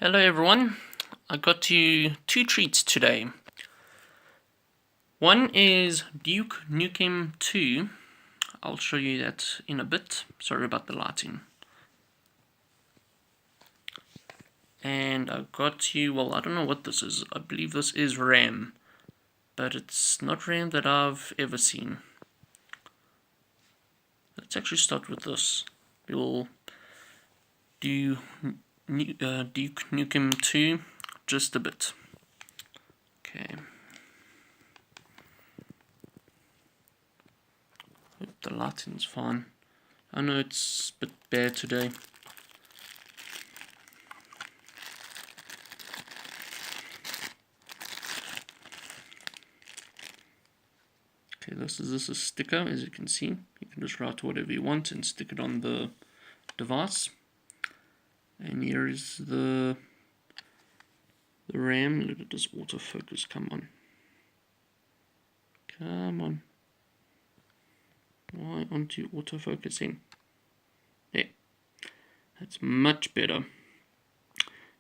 Hello everyone, I got you two treats today. One is Duke Nukem 2, I'll show you that in a bit, sorry about the lighting. And I got you, well I don't know what this is, I believe this is RAM, but it's not RAM that I've ever seen. Let's actually start with this. We'll do Duke Nukem 2 just a bit. Okay. Hope the lighting's fine. I know it's a bit bare today. Okay, this is a sticker, as you can see. You can just write whatever you want and stick it on the device. And here is the RAM. Look at this autofocus, come on. Come on. Why aren't you autofocusing? There. That's much better.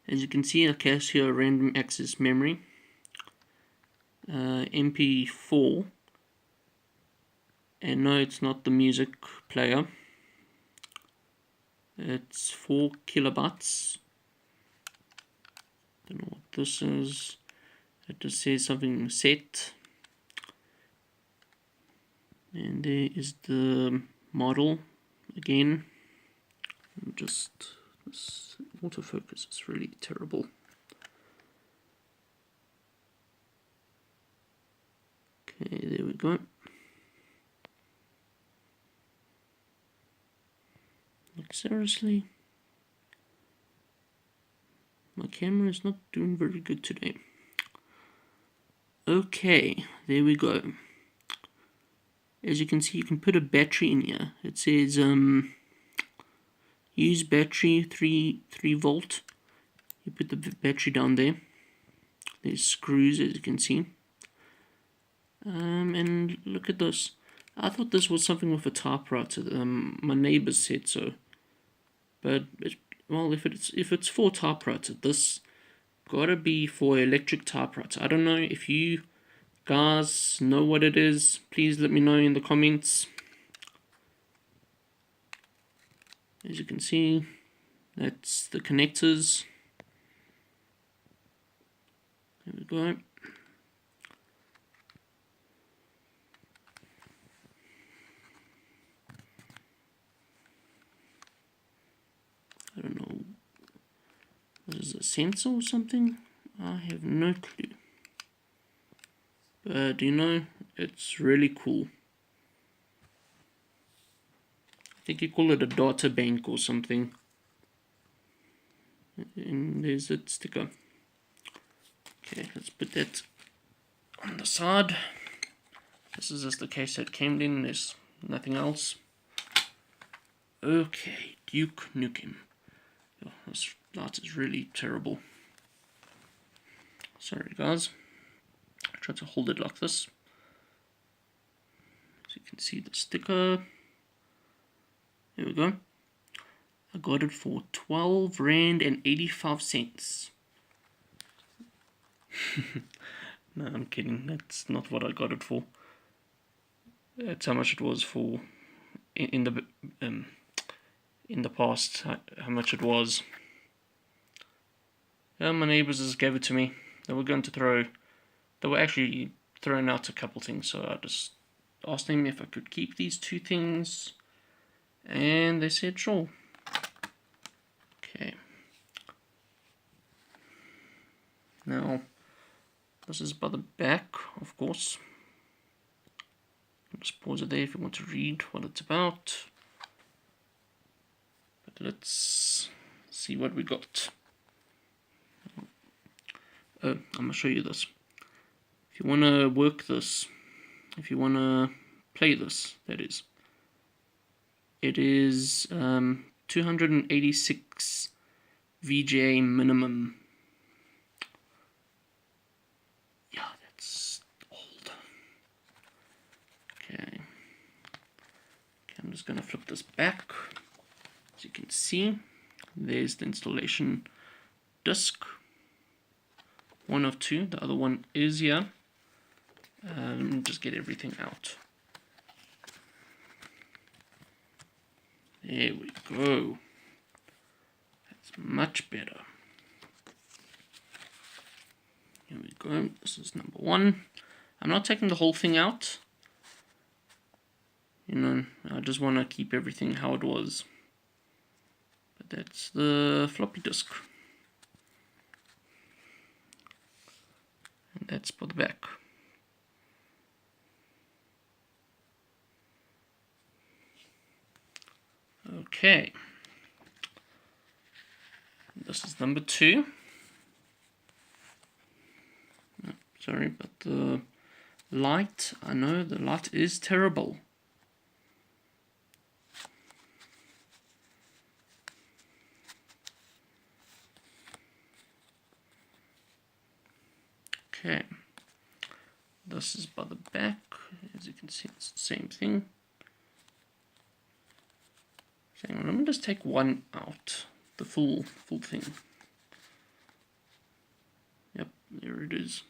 As you can see, a Casio random access memory. MP4. And no, it's not the music player. It's 4 kilobytes. Don't know what this is. It just says something set. And there is the model again. Just this autofocus is really terrible. Okay, there we go. Like seriously, my camera is not doing very good today. Okay, there we go. As you can see, you can put a battery in here. It says use battery 3 volt. You put the battery down there. There's screws, as you can see. And look at this. I thought this was something with a typewriter. My neighbors said so. But well, if it's for typewriter, this gotta be for electric typewriter. I don't know if you guys know what it is. Please let me know in the comments. As you can see, that's the connectors. There we go. I don't know. What is a sensor or something? I have no clue. But you know, it's really cool. I think you call it a data bank or something. And there's that sticker. Okay, let's put that on the side. This is just the case that came in, there's nothing else. Okay, Duke Nukem. Oh, this light is really terrible. Sorry guys. I try to hold it like this. As you can see the sticker. There we go. I got it for 12 Rand and 85 cents. No, I'm kidding. That's not what I got it for. That's how much it was for in the past. How much it was. My neighbors just gave it to me. They were actually throwing out a couple things, so I just asked them if I could keep these two things, and they said sure. Okay. Now, this is by the back, of course. Just pause it there if you want to read what it's about. But let's see what we got. I'm going to show you this. If you want to work this, if you want to play this, that is. It is 286 VGA minimum. Yeah, that's old. Okay, I'm just going to flip this back. As you can see, there's the installation disk. One of two. The other one is here. Just get everything out. There we go. That's much better. Here we go. This is number one. I'm not taking the whole thing out. You know, I just want to keep everything how it was. But that's the floppy disk. And that's for the back. Okay. This is number two. Oh, sorry, but the light, I know the light is terrible. Okay. This is by the back. As you can see, it's the same thing. Hang on, let me just take one out, the full thing. Yep, there it is.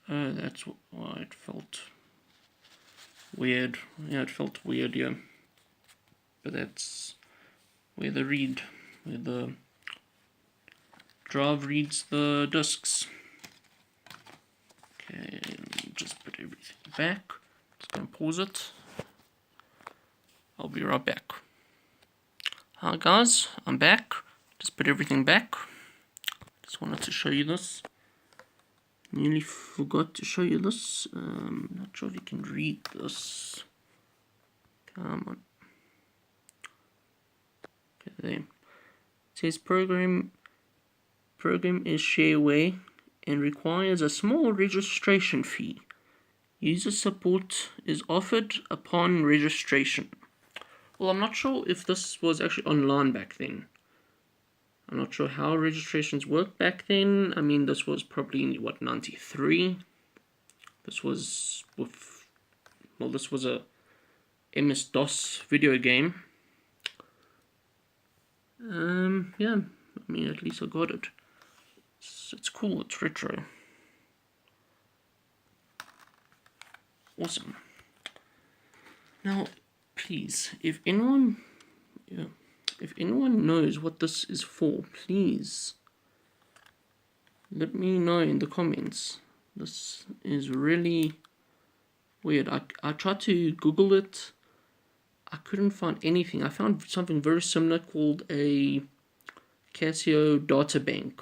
That's why it felt weird. Yeah, it felt weird, yeah. But that's where the drive reads the discs. Okay, let me just put everything back. Just gonna pause it. I'll be right back. Hi guys, I'm back. Just put everything back. Just wanted to show you this. Nearly forgot to show you this. Not sure if you can read this. Come on. Okay, there. It says program is shareware and requires a small registration fee. User support is offered upon registration. Well, I'm not sure if this was actually online back then. I'm not sure how registrations worked back then. I mean, this was probably in, what, 93? This was with, well, this was a MS-DOS video game. Yeah, I mean, at least I got it. It's cool, it's retro. Awesome. Now, please, if anyone knows what this is for, please let me know in the comments. This is really weird. I tried to Google it. I couldn't find anything. I found something very similar called a Casio data bank.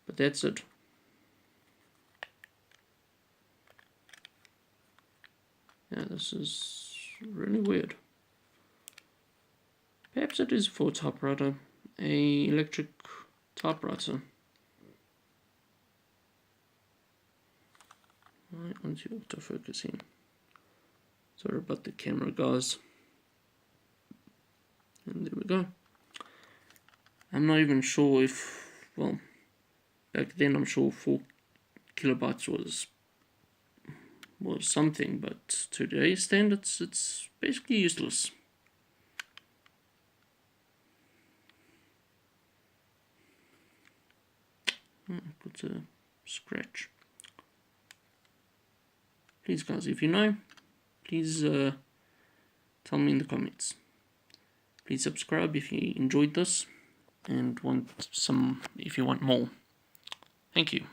But that's it. Yeah, this is really weird. Perhaps it is for a typewriter, a electric typewriter. Right, onto autofocusing. Sorry about the camera, guys. And there we go. I'm not even sure if, well, back then I'm sure 4 kilobytes was something, but today's standards, it's basically useless. Got a scratch. Please guys, if you know, please tell me in the comments. Please subscribe if you enjoyed this and want some, if you want more. Thank you.